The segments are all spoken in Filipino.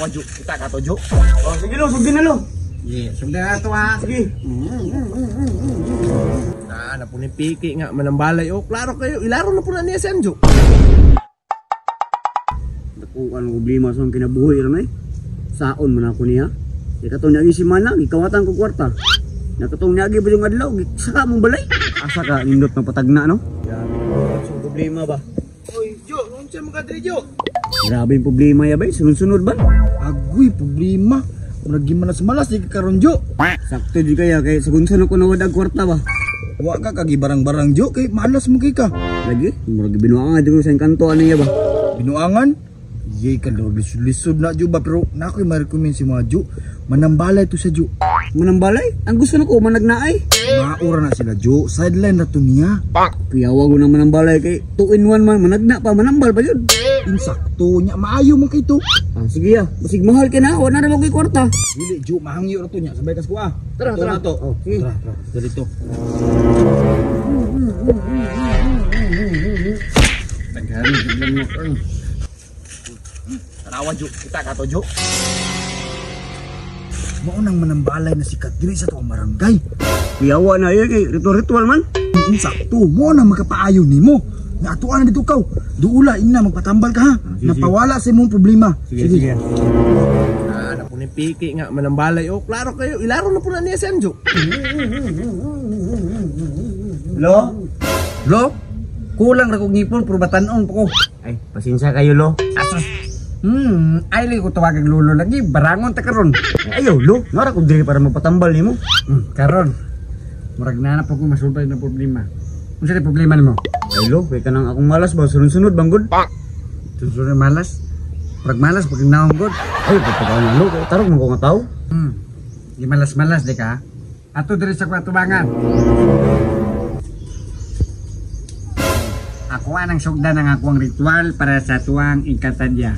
Tarawa, Jo. Kita ka to, Jo. Oh, sige lo, sugdin na lo. Yeah, sugdin na to ha. Sige. Na po ni Piki nga manambalay. O, klaro kayo. Ilaro na po na niya si Anjo. Kung ano problema sa kinabuhi ron ay. Saon man ako niya. Katong niya si Mana, gikawatan ko kwarta. Nakatong niya ba yung adlaw, saka mong balay. Asa ka nindot na patagna no? Grabe, so problema ba? Oy, Jo, nung siya makadri, Jo. Grabe yung problema ya ba? Sunod-sunod ba? Agoy, problema. Kung nagmalas-malas, di ka karon, Jo. Sakto di kaya, kaya sagunsan ako nawadag kwarta ba? Wa ka kagi barang-barang, Jo, kay malas mo kay ka. Lagi, murag binuangan di ko sa kanto ano ya ba? Binuangan? Yay ka daw, lisod na, Jo ba? Pero nako'y ma-recommend si mga, Jo. Manambalay to sa Jo. Manambalay? Ang gusto na ko, managnaay. Maura na sila, Jo. Sideline na to niya. Piyawa ko ng manambalay kay 2-in-1 man, managna pa, manambal pa yun. Insakto niya, maayo mo kay to. Ah, sige ya, basig mahal ka na, wala na lang kay kwarta. Dili, Jo, mahangyo na to niya. Sabay kas ko ah. Tara, tara. Na to. Oh, sige. Tara, dito. Tagari, bigyan mo. Tarawa, Jo. Kita ka to, Jo. Maunang manambalay na sikat diri sa tuwang barangay. Piyawa na yun, kay ritual-ritual man. Insakto, mo na magkapaayo nimo. Naatuan na dito kaw. Duula, ina, magpatambal ka ha. Napawala sa imong problema. Sige. Na po ni Piki nga manambalay. O, klaro kayo. Ilaro na po na niya si Anjo. Lo? Lo, kulang ra kog ngipon pero batan-on po ko. Ay, pasensya kayo, Lo. Asos. Ay ko tawagag lolo lagi, barangon ta karon. Ayaw, Lo. Nara ko diri para magpatambal nimo. Karon. Murag na po ko masulbay na problema. Unsa di problema nimo? Ay, Lo, kay kanang akong malas ba sunod-sunod bang good? Sunod malas. Murag malas pag naong god. Ay, pagkakaw na, Lo. Kay tarong man ko nga tao. Di malas-malas di ka. Ato diri sa kwatubangan. Ako anang sugdan ang akong ritual para sa tuwang inkatadya.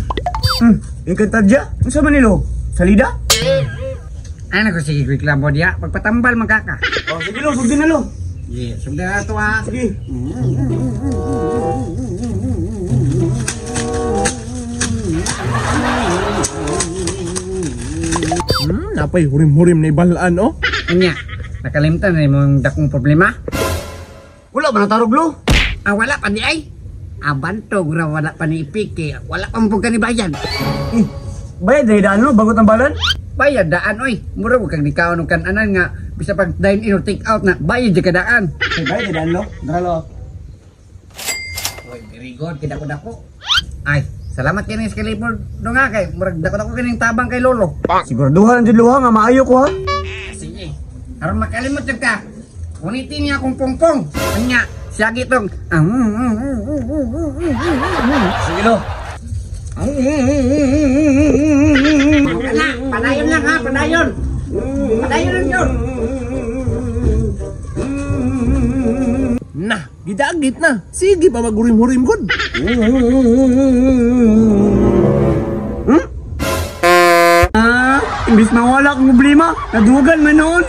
Inkantadya? Ano sa Manilo? Salida? Ano ko sige reklamo dia, pagpatambal magkaka. Oh, sige, Lo. Sugdin na, Lo. Yeah, sugdan na to ha. Sige. Napay, hurim-hurim na ibalaan, oh. Anya, nakalimtan na imong dakong problema? Wala ba natarog, Lo? Wala pa di ay. Abantog ra wala pa ni Piki. Wala pa mo ni bayan. Bayad na idaan, Lo, bago tambalan? Bayad daan oy. Mura mo kang nikaon og kananan nga bisa pag dine in or take out na bayad di kadaan. Ay, bayad na idaan, Lo. Dara, Lo. Oy, very good kida ko dako. Ay, salamat kini sa kalibor do nga kay murag dako kining tabang kay lolo. Siguraduhan jud, Lo, nga maayo ko ha. Sige. Aron makalimot jud ka. Unitin niya akong pongpong. Anya, siya gitong. Sige, Lo. Kana, padayon lang ha, padayon. Padayon lang yun. Nah, gidagit na. Sige pa maghurim-hurim, good. Imbis na wala akong problema, nadugan man noon.